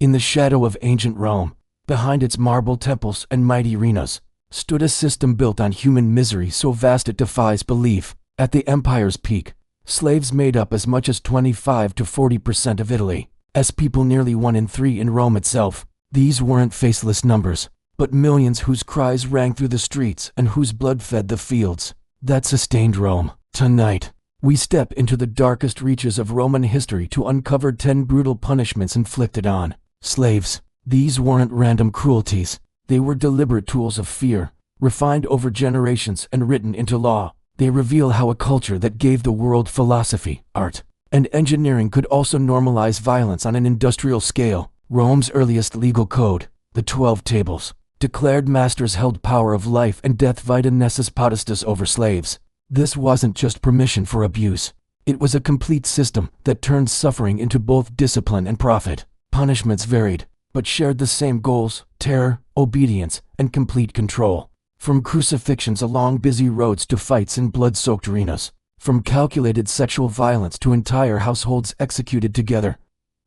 In the shadow of ancient Rome, behind its marble temples and mighty arenas, stood a system built on human misery so vast it defies belief. At the empire's peak, slaves made up as much as 25 to 40% of Italy. As people, nearly 1 in 3 in Rome itself. These weren't faceless numbers, but millions whose cries rang through the streets and whose blood fed the fields that sustained Rome. Tonight, we step into the darkest reaches of Roman history to uncover 10 brutal punishments inflicted on slaves. These weren't random cruelties. They were deliberate tools of fear, refined over generations and written into law. They reveal how a culture that gave the world philosophy, art, and engineering could also normalize violence on an industrial scale. Rome's earliest legal code, the 12 Tables, declared masters held power of life and death vita nessus potestas over slaves. This wasn't just permission for abuse. It was a complete system that turned suffering into both discipline and profit. Punishments varied, but shared the same goals: terror, obedience, and complete control. From crucifixions along busy roads to fights in blood-soaked arenas. From calculated sexual violence to entire households executed together.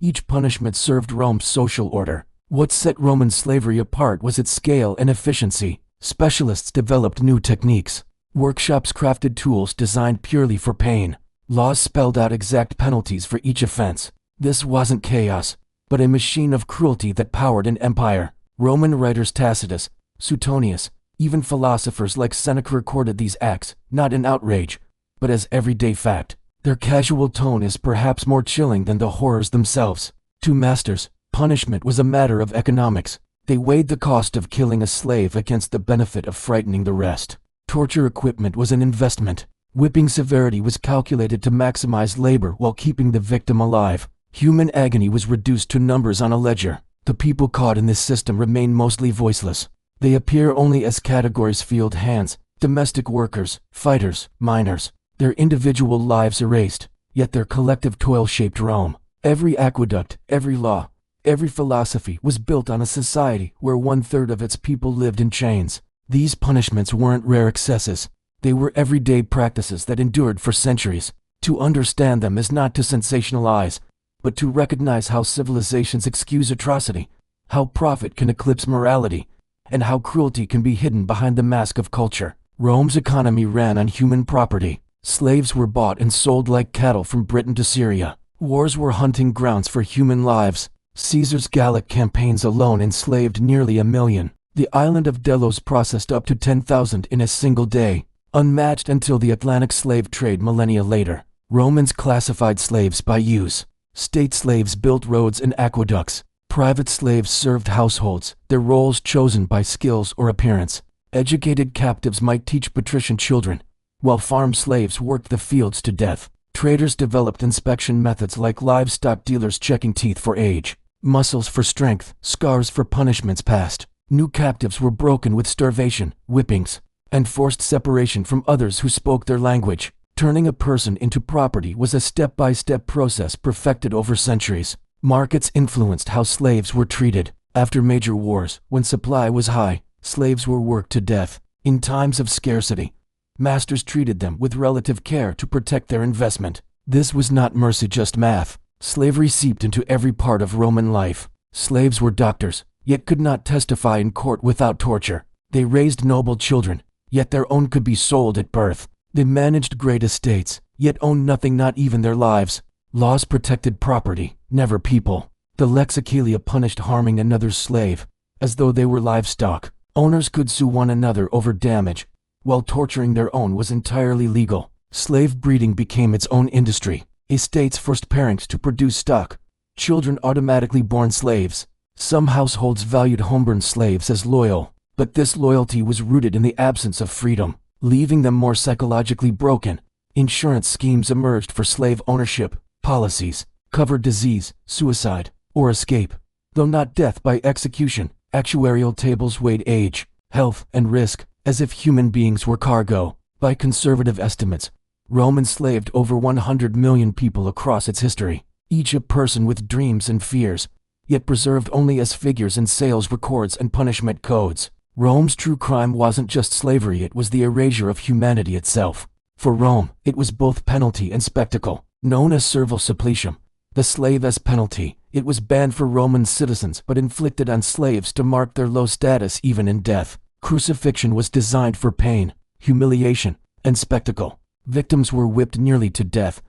Each punishment served Rome's social order. What set Roman slavery apart was its scale and efficiency. Specialists developed new techniques. Workshops crafted tools designed purely for pain. Laws spelled out exact penalties for each offense. This wasn't chaos, but a machine of cruelty that powered an empire. Roman writers Tacitus, Suetonius, even philosophers like Seneca recorded these acts, not in outrage, but as everyday fact. Their casual tone is perhaps more chilling than the horrors themselves. To masters, punishment was a matter of economics. They weighed the cost of killing a slave against the benefit of frightening the rest. Torture equipment was an investment. Whipping severity was calculated to maximize labor while keeping the victim alive. Human agony was reduced to numbers on a ledger. The people caught in this system remain mostly voiceless. They appear only as categories: field hands, domestic workers, fighters, miners. Their individual lives erased, yet their collective toil shaped Rome. Every aqueduct, every law, every philosophy was built on a society where 1/3 of its people lived in chains. These punishments weren't rare excesses. They were everyday practices that endured for centuries. To understand them is not to sensationalize, but to recognize how civilizations excuse atrocity, how profit can eclipse morality, and how cruelty can be hidden behind the mask of culture. Rome's economy ran on human property. Slaves were bought and sold like cattle from Britain to Syria. Wars were hunting grounds for human lives. Caesar's Gallic campaigns alone enslaved nearly 1 million. The island of Delos processed up to 10,000 in a single day, unmatched until the Atlantic slave trade millennia later. Romans classified slaves by use. State slaves built roads and aqueducts. Private slaves served households, their roles chosen by skills or appearance. Educated captives might teach patrician children, while farm slaves worked the fields to death. Traders developed inspection methods like livestock dealers checking teeth for age, muscles for strength, scars for punishments past. New captives were broken with starvation, whippings, and forced separation from others who spoke their language. Turning a person into property was a step-by-step process perfected over centuries. Markets influenced how slaves were treated. After major wars, when supply was high, slaves were worked to death. In times of scarcity, masters treated them with relative care to protect their investment. This was not mercy, just math. Slavery seeped into every part of Roman life. Slaves were doctors, yet could not testify in court without torture. They raised noble children, yet their own could be sold at birth. They managed great estates, yet owned nothing, not even their lives. Laws protected property, never people. The lex Aquilia punished harming another's slave, as though they were livestock. Owners could sue one another over damage, while torturing their own was entirely legal. Slave breeding became its own industry. Estates forced parents to produce stock. Children automatically born slaves. Some households valued homeborn slaves as loyal, but this loyalty was rooted in the absence of freedom, leaving them more psychologically broken. Insurance schemes emerged for slave ownership. Policies covered disease, suicide, or escape, though not death by execution. Actuarial tables weighed age, health, and risk, as if human beings were cargo. By conservative estimates, Rome enslaved over 100 million people across its history, each a person with dreams and fears, yet preserved only as figures in sales records and punishment codes. Rome's true crime wasn't just slavery, it was the erasure of humanity itself. For Rome, it was both penalty and spectacle. Known as serval supplicium, the slave as penalty, It was banned for Roman citizens but inflicted on slaves to mark their low status even in death. Crucifixion was designed for pain, humiliation, and spectacle. Victims were whipped nearly to death,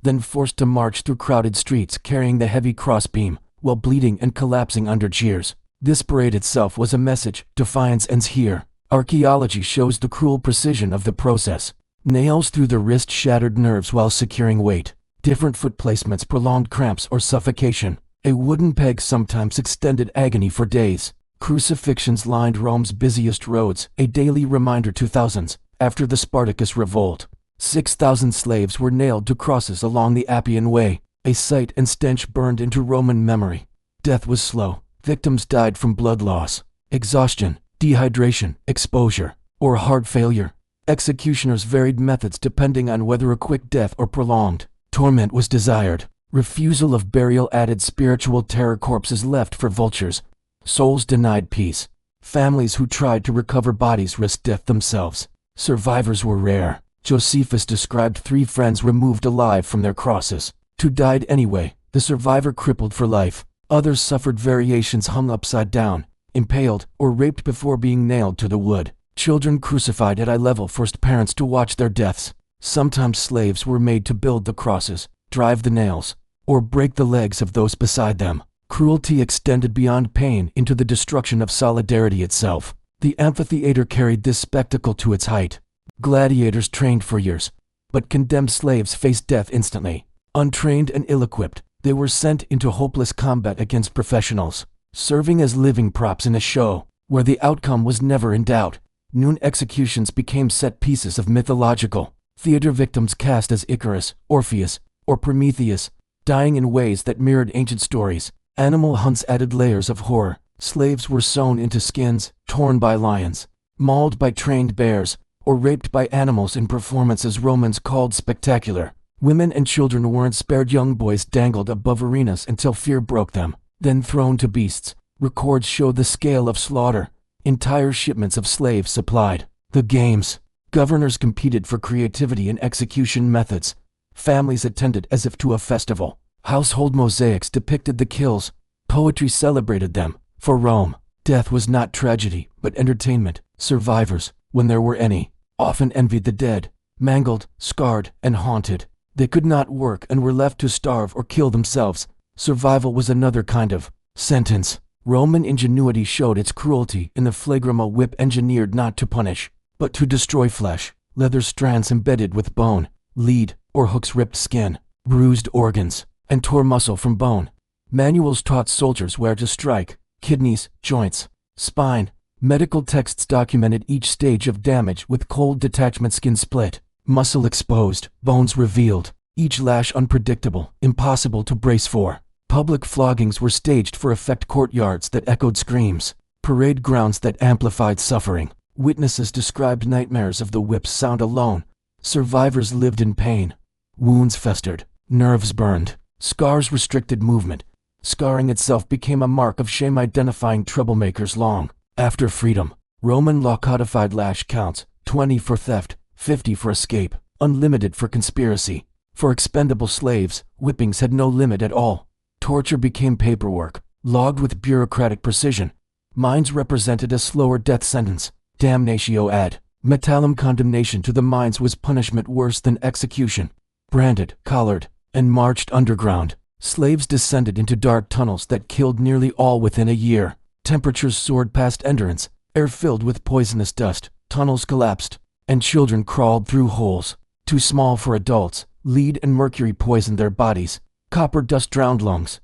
then forced to march through crowded streets carrying the heavy crossbeam, while bleeding and collapsing under jeers. This parade itself was a message: defiance ends here. Archaeology shows the cruel precision of the process. Nails through the wrist shattered nerves while securing weight. Different foot placements prolonged cramps or suffocation. A wooden peg sometimes extended agony for days. Crucifixions lined Rome's busiest roads, a daily reminder to thousands. After the Spartacus revolt, 6,000 slaves were nailed to crosses along the Appian Way. A sight and stench burned into Roman memory. Death was slow. Victims died from blood loss, exhaustion, dehydration, exposure, or heart failure. Executioners varied methods depending on whether a quick death or prolonged torment was desired. Refusal of burial added spiritual terror. Corpses left for vultures. Souls denied peace. Families who tried to recover bodies risked death themselves. Survivors were rare. Josephus described 3 friends removed alive from their crosses. 2 died anyway, the survivor crippled for life. Others suffered variations: hung upside down, impaled, or raped before being nailed to the wood. Children crucified at eye level forced parents to watch their deaths. Sometimes slaves were made to build the crosses, drive the nails, or break the legs of those beside them. Cruelty extended beyond pain into the destruction of solidarity itself. The amphitheater carried this spectacle to its height. Gladiators trained for years, but condemned slaves faced death instantly. Untrained and ill-equipped, they were sent into hopeless combat against professionals, serving as living props in a show where the outcome was never in doubt. Noon executions became set pieces of mythological theater. Victims cast as Icarus, Orpheus, or Prometheus, dying in ways that mirrored ancient stories. Animal hunts added layers of horror. Slaves were sewn into skins, torn by lions, mauled by trained bears, or raped by animals in performances Romans called spectacular. Women and children weren't spared. Young boys dangled above arenas until fear broke them, then thrown to beasts. Records show the scale of slaughter. Entire shipments of slaves supplied the games. Governors competed for creativity in execution methods. Families attended as if to a festival. Household mosaics depicted the kills. Poetry celebrated them. For Rome, death was not tragedy, but entertainment. Survivors, when there were any, often envied the dead, mangled, scarred, and haunted. They could not work and were left to starve or kill themselves. Survival was another kind of sentence. Roman ingenuity showed its cruelty in the phlegma whip, engineered not to punish, but to destroy flesh. Leather strands embedded with bone, lead, or hooks ripped skin, bruised organs, and tore muscle from bone. Manuals taught soldiers where to strike: kidneys, joints, spine. Medical texts documented each stage of damage with cold detachment: skin split, muscle exposed, bones revealed, each lash unpredictable, impossible to brace for. Public floggings were staged for effect: courtyards that echoed screams, parade grounds that amplified suffering. Witnesses described nightmares of the whip's sound alone. Survivors lived in pain. Wounds festered, nerves burned, scars restricted movement. Scarring itself became a mark of shame, identifying troublemakers long after freedom. Roman law codified lash counts: 20 for theft, 50 for escape, unlimited for conspiracy. For expendable slaves, whippings had no limit at all. Torture became paperwork, logged with bureaucratic precision. Mines represented a slower death sentence. Damnatio ad metallum, condemnation to the mines, was punishment worse than execution. Branded, collared, and marched underground, slaves descended into dark tunnels that killed nearly all within a year. Temperatures soared past endurance, air filled with poisonous dust, tunnels collapsed, and children crawled through holes too small for adults. Lead and mercury poisoned their bodies. Copper dust drowned lungs.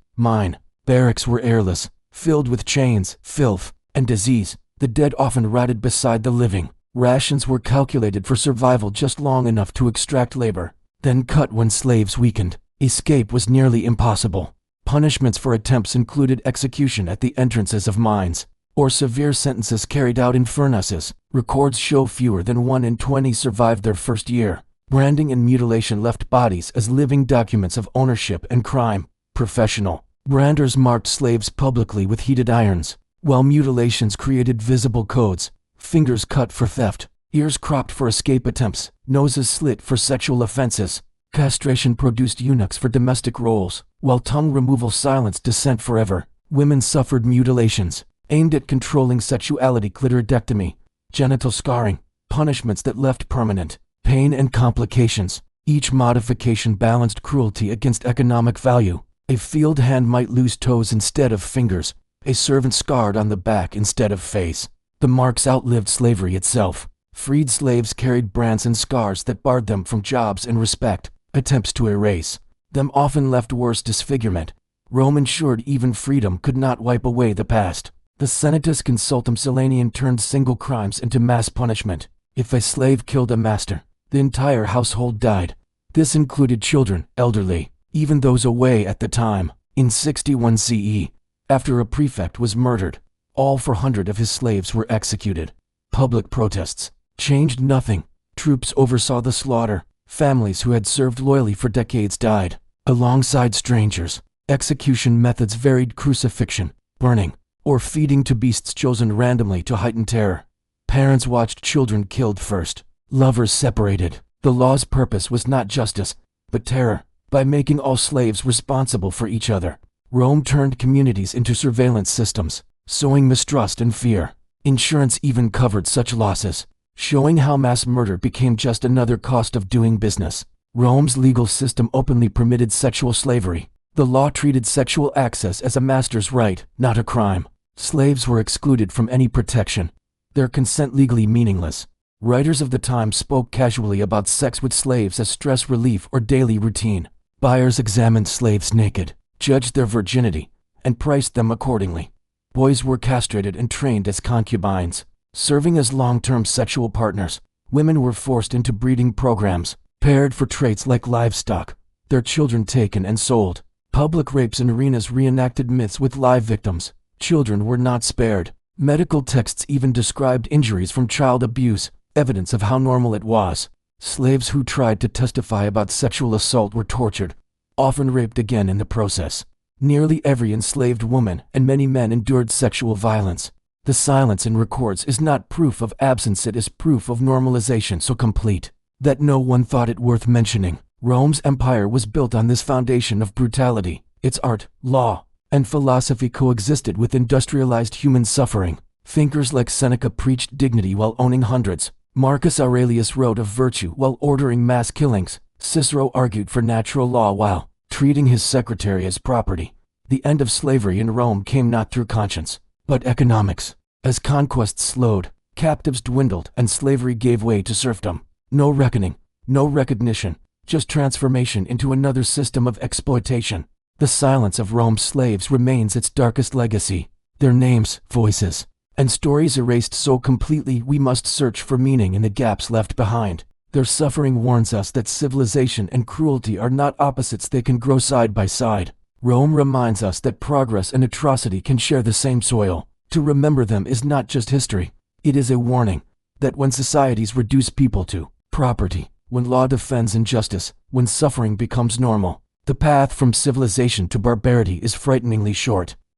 Barracks were airless, filled with chains, filth, and disease. The dead often rotted beside the living. Rations were calculated for survival, just long enough to extract labor, then cut when slaves weakened. Escape was nearly impossible. Punishments for attempts included execution at the entrances of mines, or severe sentences carried out in furnaces. Records show fewer than 1 in 20 survived their first year. Branding and mutilation left bodies as living documents of ownership and crime. Professional branders marked slaves publicly with heated irons, while mutilations created visible codes: fingers cut for theft, ears cropped for escape attempts, noses slit for sexual offenses. Castration produced eunuchs for domestic roles, while tongue removal silenced dissent forever. Women suffered mutilations, aimed at controlling sexuality, clitoridectomy, genital scarring, punishments that left permanent pain and complications. Each modification balanced cruelty against economic value. A field hand might lose toes instead of fingers, a servant scarred on the back instead of face. The marks outlived slavery itself. Freed slaves carried brands and scars that barred them from jobs and respect. Attempts to erase them often left worse disfigurement. Rome ensured even freedom could not wipe away the past. The Senatus Consultum Silanian turned single crimes into mass punishment. If a slave killed a master, the entire household died. This included children, elderly, even those away at the time. In 61 CE, after a prefect was murdered, all 400 of his slaves were executed. Public protests changed nothing. Troops oversaw the slaughter. Families who had served loyally for decades died. Alongside strangers, execution methods varied: crucifixion, burning, or feeding to beasts chosen randomly to heighten terror. Parents watched children killed first. Lovers separated. The law's purpose was not justice, but terror. By making all slaves responsible for each other, Rome turned communities into surveillance systems, sowing mistrust and fear. Insurance even covered such losses, showing how mass murder became just another cost of doing business. Rome's legal system openly permitted sexual slavery. The law treated sexual access as a master's right, not a crime. Slaves were excluded from any protection, their consent legally meaningless. Writers of the time spoke casually about sex with slaves as stress relief or daily routine. Buyers examined slaves naked, judged their virginity, and priced them accordingly. Boys were castrated and trained as concubines, serving as long-term sexual partners. Women were forced into breeding programs, paired for traits like livestock, their children taken and sold. Public rapes in arenas reenacted myths with live victims. Children were not spared. Medical texts even described injuries from child abuse, evidence of how normal it was. Slaves who tried to testify about sexual assault were tortured, often raped again in the process. Nearly every enslaved woman and many men endured sexual violence. The silence in records is not proof of absence, it is proof of normalization so complete that no one thought it worth mentioning. Rome's empire was built on this foundation of brutality. Its art, law, and philosophy coexisted with industrialized human suffering. Thinkers like Seneca preached dignity while owning hundreds. Marcus Aurelius wrote of virtue while ordering mass killings. Cicero argued for natural law while treating his secretary as property. The end of slavery in Rome came not through conscience, but economics. As conquests slowed, captives dwindled, and slavery gave way to serfdom. No reckoning, no recognition, just transformation into another system of exploitation. The silence of Rome's slaves remains its darkest legacy. Their names, voices, and stories erased so completely we must search for meaning in the gaps left behind. Their suffering warns us that civilization and cruelty are not opposites, they can grow side by side. Rome reminds us that progress and atrocity can share the same soil. To remember them is not just history, it is a warning that when societies reduce people to property, when law defends injustice, when suffering becomes normal, the path from civilization to barbarity is frighteningly short.